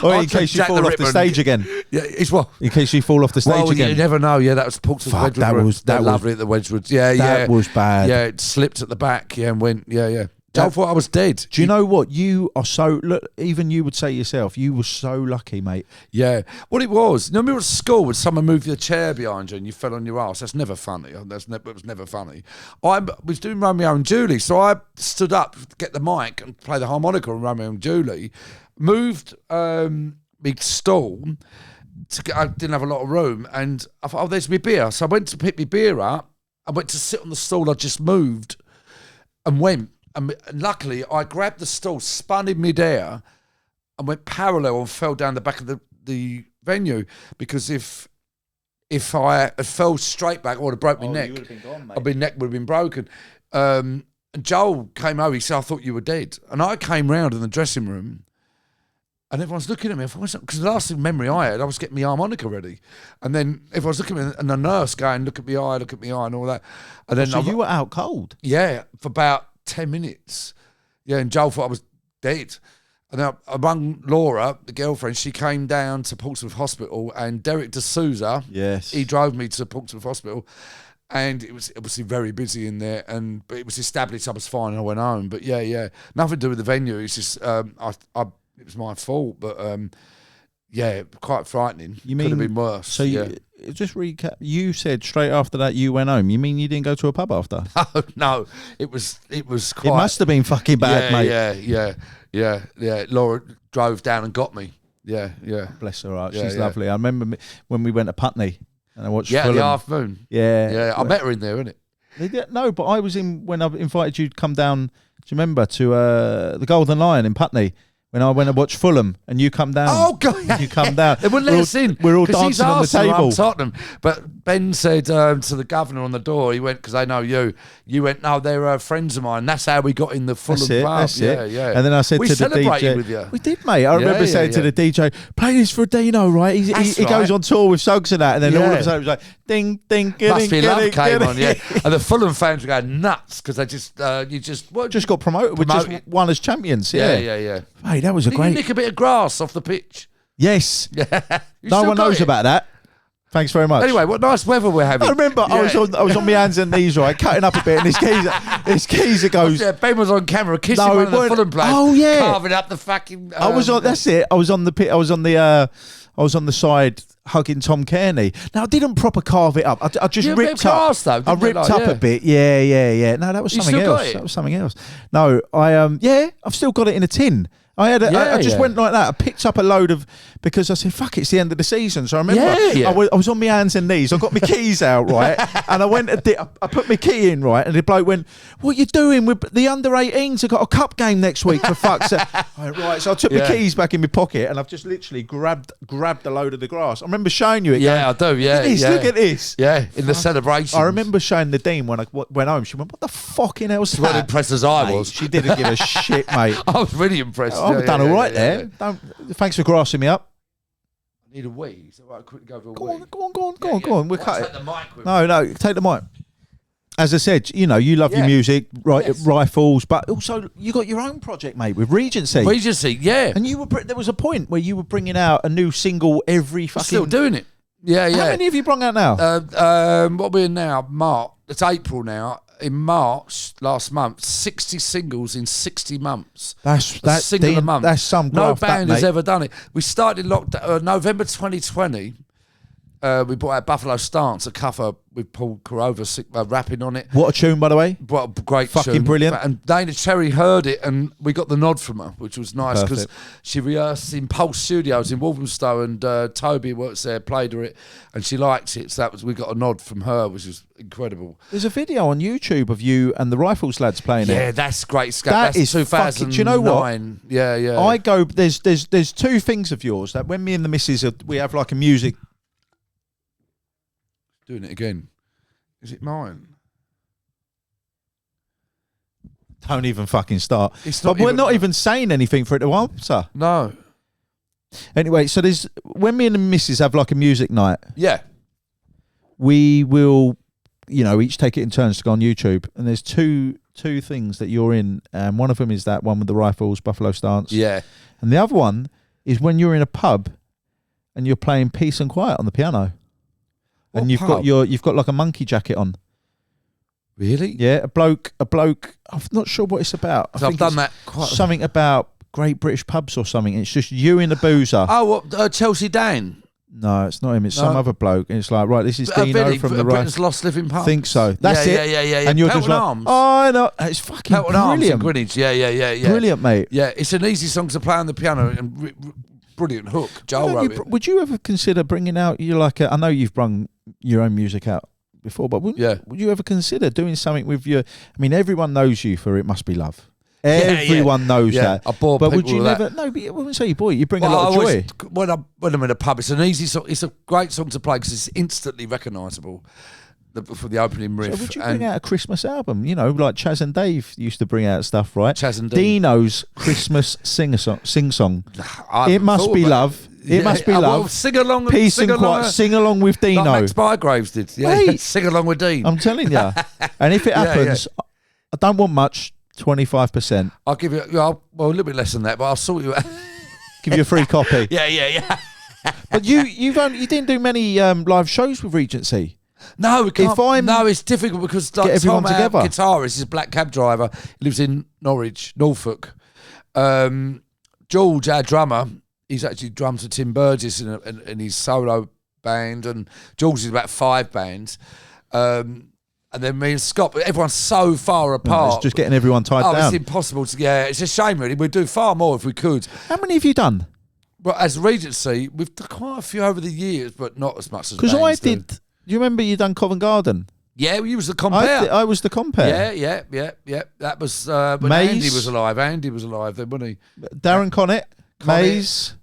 Or in case you fall off the stage again. Yeah, it's what? In case you fall off the stage Well, again. you never know. Yeah, that was Portsmouth Fuck, Wedgwood. that was lovely at the Wedgwood. Yeah, that was bad. Yeah, it slipped at the back. Yeah, and went. Yeah. Joe thought I was dead. Do you know what? You are so, look, even you would say yourself, you were so lucky, mate. Yeah. What it was, remember at school when someone moved your chair behind you and you fell on your ass? That's never funny. It was never funny. I was doing Romeo and Julie, so I stood up, get the mic and play the harmonica on Romeo and Julie, moved big stool. I didn't have a lot of room and I thought, oh, there's my beer. So I went to pick my beer up. I went to sit on the stool I just moved and went. And luckily, I grabbed the stool, spun in midair, and went parallel and fell down the back of the venue. Because if I had fell straight back, I would have broke my neck. You would have been gone, mate. My neck would have been broken. And Joel came over. He said, "I thought you were dead." And I came round in the dressing room, and everyone's looking at me. Because the last memory I had, I was getting my harmonica ready, and then everyone's looking at me, and the nurse going, "Look at me eye, and all that." And then So you were out cold. Yeah, for about 10 minutes. Yeah, and Joel thought I was dead. And then I rang Laura, the girlfriend. She came down to Portsmouth Hospital, and Derek D'Souza, Yes. he drove me to Portsmouth Hospital. And it was obviously very busy in there, but it was established I was fine and I went home. But yeah, nothing to do with the venue. It's just, it was my fault, but yeah, quite frightening. You Could have mean- been worse. So yeah. just recap. You said straight after that you went home. You mean you didn't go to a pub after? No, it was quite. It must have been fucking bad, mate. Yeah. Laura drove down and got me. Yeah. Bless her heart. Yeah, She's yeah. lovely. I remember when we went to Putney and I watched Yeah, Fulham. the Half Moon. Yeah. Yeah, I met her in there, innit? No, but I was in when I invited you to come down. Do you remember to the Golden Lion in Putney? When I went to watch Fulham and you come down. Oh, God. You come down. They wouldn't let us in. We're all dancing on the table. I'm Tottenham. But Ben said to the governor on the door, he went, because they know you. You went, no, they're friends of mine. That's how we got in the Fulham pub. That's it. Yeah. And then I said we to the DJ. With you. We did, mate. I remember saying to the DJ, play this for Deano, right? He goes on tour with Suggs and that. And then all of a sudden it was like, ding, ding, Must Be Love came on, yeah. And the Fulham fans were going nuts because they just got promoted. We just won as champions. Yeah. Mate, that was a great... You nick a bit of grass off the pitch. Yes. No one knows about that. Thanks very much. Anyway, what nice weather we're having. I remember I was on my hands and knees, right, cutting up a bit, and this geezer goes... Yeah, Ben was on camera kissing one of the Fulham players. Oh, yeah. Carving up the fucking... that's it. I was on the pit. I was on the side hugging Tom Kearney. Now, I didn't proper carve it up. I just ripped up. I ripped up a bit. Yeah. No, that was something else. That was something else. No, I've still got it in a tin. I just went like that. I picked up a load of, because I said, fuck, it's the end of the season. So I remember I was on my hands and knees. I got my keys out, right? And I put my key in, right? And the bloke went, what you doing with the under 18s? I've got a cup game next week, for fuck's sake. Right, so I took my keys back in my pocket and I've just literally grabbed a load of the grass. I remember showing you it. Yeah, going, I do, yeah. Look at this. Yeah, in the celebration. I remember showing the Dean when I went home. She went, what the fucking hell's that? She wasn't impressed as I was. She didn't give a shit, mate. I was really impressed. I've done all right there. Thanks for grassing me up. I need a wee. So I quickly go for a wee. Go on. We'll cut it. Take the mic with no, take the mic. As I said, you love your music, rifles, but also you got your own project, mate, with Regency. Yeah. And there was a point where you were bringing out a new single every fucking... Still doing it. Yeah. How many have you brought out now? What we're in now, March. It's April now. In March last month, 60 singles in 60 months. That's a single a month. That's some no band has ever done it. We started lockdown November 2020. We brought out Buffalo Stance, a cover with Paul Korova rapping on it. What a tune, by the way. What a great fucking tune. Brilliant. And Dana Cherry heard it and we got the nod from her, which was nice because she rehearsed in Pulse Studios in Walthamstow and Toby works there, played her it and she liked it. So we got a nod from her, which was incredible. There's a video on YouTube of you and the Rifles lads playing it. Yeah, that's great. That's 2009. Do you know what? Yeah. I go, there's two things of yours that when me and the missus, we have like a music... Doing it again. Is it mine? Don't even fucking start. We're not even saying anything for it to answer. No. Anyway, so there's when me and the missus have like a music night. Yeah. We will, each take it in turns to go on YouTube, and there's two things that you're in. One of them is that one with the Rifles, Buffalo Stance. Yeah. And the other one is when you're in a pub and you're playing Peace and Quiet on the piano. And you've got like a monkey jacket on. Really? Yeah, a bloke. I'm not sure what it's about. I've done that quite. Something about Great British Pubs or something. It's just you and the boozer. Oh, what? Chelsea Dan? No, it's not him. It's some other bloke. And it's like, right, this is Deano from the Britain's Lost Living Pub. Think so. That's it. Yeah. And you're Pelton just like, Arms. oh, I know. It's fucking Pelton brilliant. Arms in Greenwich. Yeah. Brilliant, mate. Yeah, it's an easy song to play on the piano and brilliant hook. Joel wrote it. Would you ever consider bringing out? I know you've brung your own music out before, but would you ever consider doing something with your... I mean, everyone knows you for It Must Be Love. Everyone knows that. I bore but people would you with never... that. No, but I wouldn't say you boy. You bring a lot of joy. When I'm in a pub, it's an easy song. It's a great song to play because it's instantly recognisable for the opening riff. So would you bring out a Christmas album? Like Chaz and Dave used to bring out stuff, right? Chaz and Dave. Deano's Christmas sing-song. It Must Be Love. It Must Be Love. Well, sing along. Peace and Quiet. Sing along with Deano. Like Max Bygraves did. Yeah. Wait. Sing along with Dean. I'm telling you. And if it happens, I don't want much. 25%. I'll give you. A little bit less than that, but I'll sort you out. Give you a free copy. Yeah. But you didn't do many live shows with Regency. No, we can't. No, it's difficult because get everyone together. Guitarist is a black cab driver. He lives in Norfolk. George, our drummer, he's actually drums for Tim Burgess in his solo band, and George is about 5 bands. And then me and Scott, but everyone's so far apart. It's just getting everyone tied down. It's impossible to. Yeah, it's a shame really. We'd do far more if we could. How many have you done? Well, as Regency, we've done quite a few over the years, but not as much as. Because I did. Do you remember you done Covent Garden? Yeah, he was the compare. I was the compare. Yeah. That was when Mays. Andy was alive. Andy was alive then, wasn't he? Darren Connett, Mays.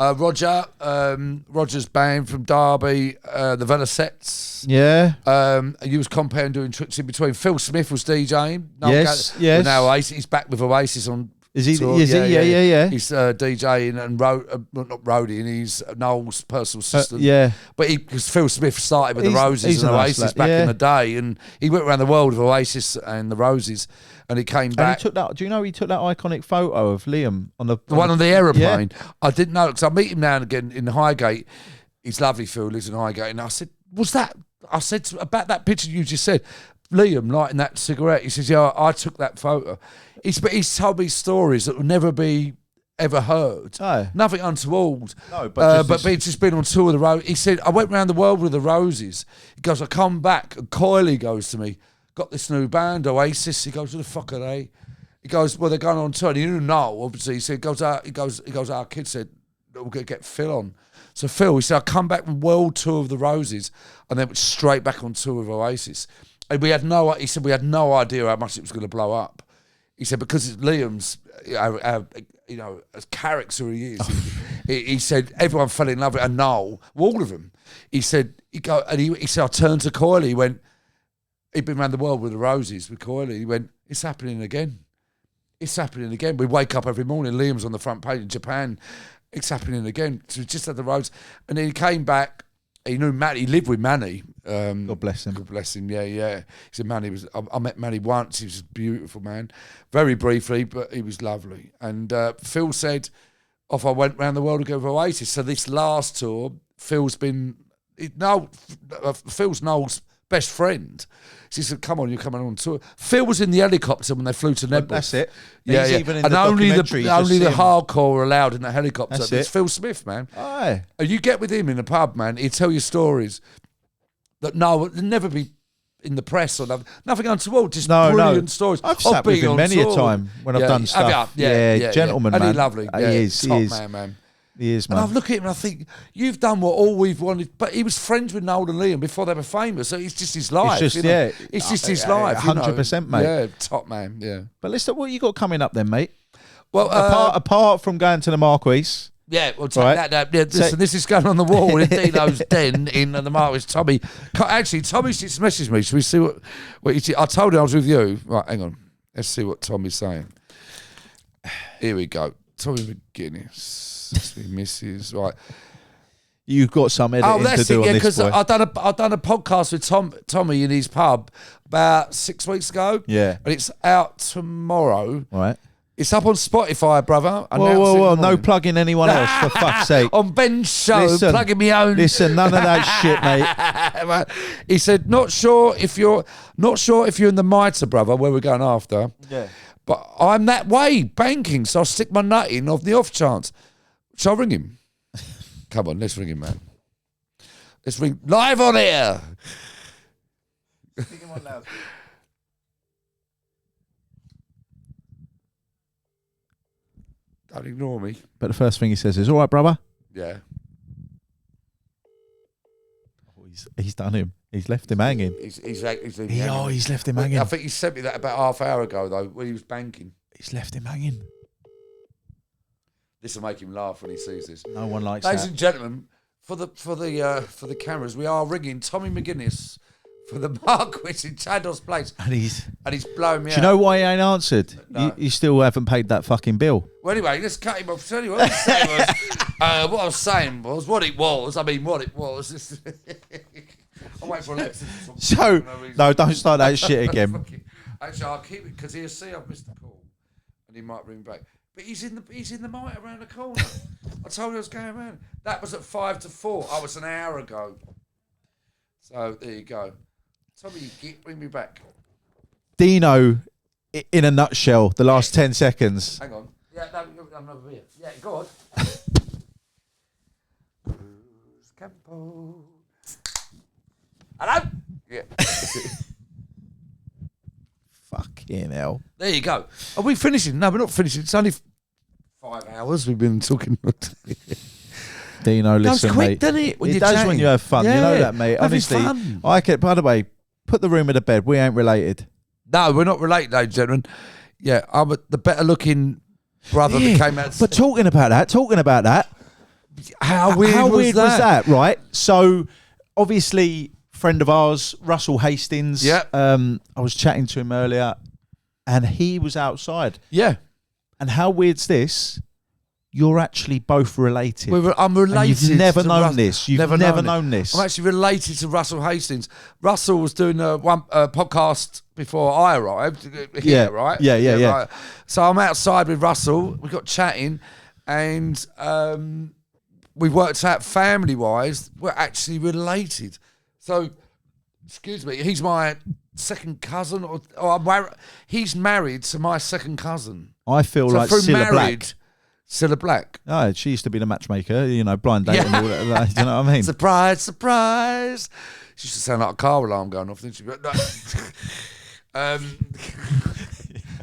Roger's band from Derby, the Velocets. Yeah. He was comparing doing tricks in between. Phil Smith was DJing. Yes. Well, now Oasis, he's back with Oasis on. Is he? tour. Yeah. He's DJing and not roadie, and he's Noel's personal assistant. Yeah. But because Phil Smith started with the Roses he's and a nice Oasis lad, back yeah. in the day, and he went around the world with Oasis and the Roses, and he came And back. he took that. Do you know he took that iconic photo of Liam on the The one on the aeroplane. Yeah. I didn't know because I meet him now and again in Highgate. He's lovely, Phil, lives in Highgate. And I said, "Was that?" I said about that picture you just said, Liam lighting that cigarette. He says, "Yeah, I took that photo." He's told me stories that will never be ever heard. Oh. Nothing untoward. No, but he's just been on tour with the Roses. He said, "I went around the world with the Roses." He goes, "I come back," and Coyley goes to me, "Got this new band, Oasis." He goes, "Who the fuck are they?" He goes, "Well, they're going on tour." And he didn't know, obviously. He said, He goes, "Our kid said we're going to get Phil on." So Phil, he said, "I come back from world tour of the Roses, and then went straight back on tour with Oasis." And we had no idea how much it was going to blow up. He said because it's Liam's, as character he is. He said everyone fell in love with it, and Noel, all of them. He said he said I turned to Coyley. He went, he'd been around the world with the Roses with Coyley. He went, "It's happening again. It's happening again." We wake up every morning. Liam's on the front page in Japan. It's happening again. So we just had the Roses, and then he came back. He knew Manny. He lived with Manny. God bless him. God bless him. Yeah. He said Manny was. I met Manny once. He was a beautiful man, very briefly, but he was lovely. And Phil said, "Off I went round the world to go with Oasis." So this last tour, Phil's Noel's best friend. She said, "Come on, you're coming on tour." Phil was in the helicopter when they flew to Nebworth. That's it. Yeah. Even in and the only documentary, only the him. hardcore were allowed in the helicopter. That's It's it. Phil Smith, man. Aye. And you get with him in the pub, man. He'd tell you stories that would never be in the press or nothing untoward. Just brilliant stories. I've sat with him many a time when I've done stuff. Yeah, gentleman, and man. he's lovely. He is. Top man. He is, And man. I look at him and I think, you've done what all we've wanted. But he was friends with Noel and Liam before they were famous. So it's just his life. It's just, It's just his life. 100%, mate. Yeah, top man, yeah. But listen, what you got coming up then, mate? Well, apart from going to the Marquis. Yeah, we'll take Right. that. Yeah, listen, this is going on the wall in Deano's den in the Marquis. Tommy just messaged me. Should we see what you I told him I was with you. Right, hang on. Let's see what Tommy's saying. Here we go. Tommy McGuinness. That's me, Mrs. Right. You've got some editing to do on this, because boy. I've done a podcast with Tommy in his pub about 6 weeks ago. Yeah. And it's out tomorrow. Right. It's up on Spotify, brother. Whoa. No plugging anyone else, for fuck's sake. On Ben's show, plugging me own. Listen, none of that shit, mate. He said, not sure if you're in the Mitre, brother, where we're going after. Yeah. But I'm that way, banking, so I'll stick my nut in off the off chance. Shall I ring him? Come on, let's ring him, man. Let's ring live on air. Stick him on loud. Don't ignore me. But the first thing he says is, "All right, brother." Yeah. Oh, he's done him. He's left him hanging. He's Left him hanging. I think he sent me that about half hour ago, though, when he was banking. He's left him hanging. This will make him laugh when he sees this. No one likes Ladies that. and gentlemen, for the cameras, we are ringing Tommy McGuinness for the Marquis in Chandos Place, And he's. and he's blowing me Do out. you know why he ain't answered? No. You still haven't paid that fucking bill. Well, anyway, let's cut him off. Tell you what I was saying was, what it was. I'm waiting for Alexa to talk. So, no, don't start that shit again. Actually, I'll keep it because he'll see I've missed the call, and he might ring back. But he's in the mitre around the corner. I told you I was going around. That was at 5 to 4. I was an hour ago. So there you go. Tommy, bring me back. Deano, in a nutshell, the last 10 seconds. Hang on. Yeah, no, I'm over here. Yeah, go on. Cruz Campo. Hello? Yeah. Fucking hell. There you go. Are we finishing? No, we're not finishing. It's only 5 hours we've been talking. Dino, listen, quick, mate. doesn't it? When It you're does chatting. when you have fun. You know Yeah, that, mate. having Honestly, fun. I can. By the way, put the rumour to bed. We ain't related. No, we're not related, ladies and gentlemen. Yeah, I'm the better-looking brother that came out. But talking about that, how weird was that? right? So, obviously, friend of ours, Russell Hastings. Yeah. I was chatting to him earlier, and he was outside. Yeah. And how weird's this? You're actually both related. I'm related. And you've never to known this. You've never known this. I'm actually related to Russell Hastings. Russell was doing a podcast before I arrived here, right? Yeah. Right. So I'm outside with Russell. We got chatting, and we worked out family-wise, we're actually related. So, excuse me, he's my second cousin, or he's married to my second cousin. I feel like Cilla Black. Cilla Black. Oh, she used to be the matchmaker, blind date and all that. Do you know what I mean? Surprise, surprise. She used to sound like a car alarm going off, didn't she? But no.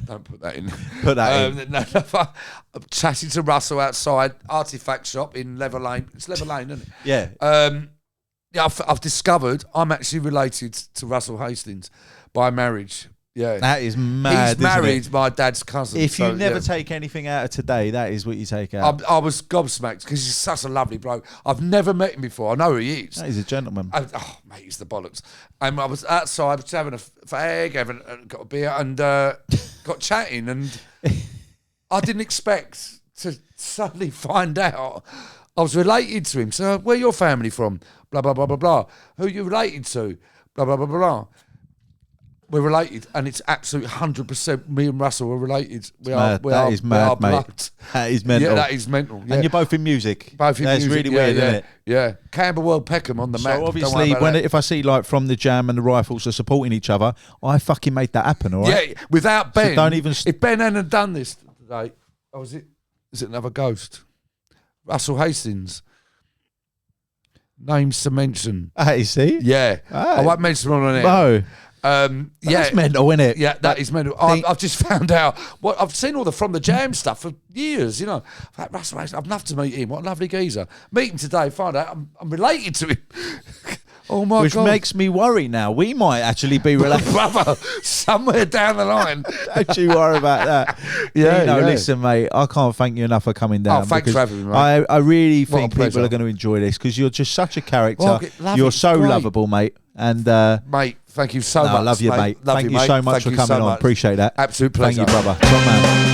Don't put that in. Put that in. No, I'm chatting to Russell outside Artifact Shop in Lever Lane. It's Lever Lane, isn't it? Yeah. Yeah, I've discovered I'm actually related to Russell Hastings by marriage. Yeah, that is mad. He's married my dad's cousin. If you never take anything out of today, that is what you take out. I was gobsmacked because he's such a lovely bloke. I've never met him before. I know who he is. He's a gentleman. Oh, mate, he's the bollocks. And I was outside, just having a fag, got a beer, and got chatting. And I didn't expect to suddenly find out I was related to him. So, where your family from? Blah, blah, blah, blah, blah. Who are you related to? Blah, blah, blah, blah, blah. We're related, and it's absolute 100%. Me and Russell are related. That is mad, mate. That is mental. Yeah, that is mental. Yeah. And you're both in music. Both in music. That's really weird, isn't it? Yeah. Camberwell Peckham on the map. So obviously, if I see From the Jam and the Rifles are supporting each other, I fucking made that happen, all right? Yeah, without Ben. So don't even. If Ben hadn't done this today, is it another ghost? Russell Hastings. Names to mention. Hey, see? Yeah. I won't mention them on it. No. That's mental, isn't it? Yeah, that is mental. I've just found out. I've seen all the From the Jam stuff for years. Russell, I'd love to meet him. What a lovely geezer. Meet him today. Find out I'm related to him. Oh my God! Which makes me worry now. We might actually be related, brother. Somewhere down the line. Don't you worry about that. Yeah. Listen, mate. I can't thank you enough for coming down. Oh, thanks for having me, mate. I really think people are going to enjoy this because you're just such a character. You're so lovable, mate. And mate, thank you so much. I love you, mate. Thank you so much for coming on. Appreciate that. Absolute pleasure. Thank you, brother. Top man.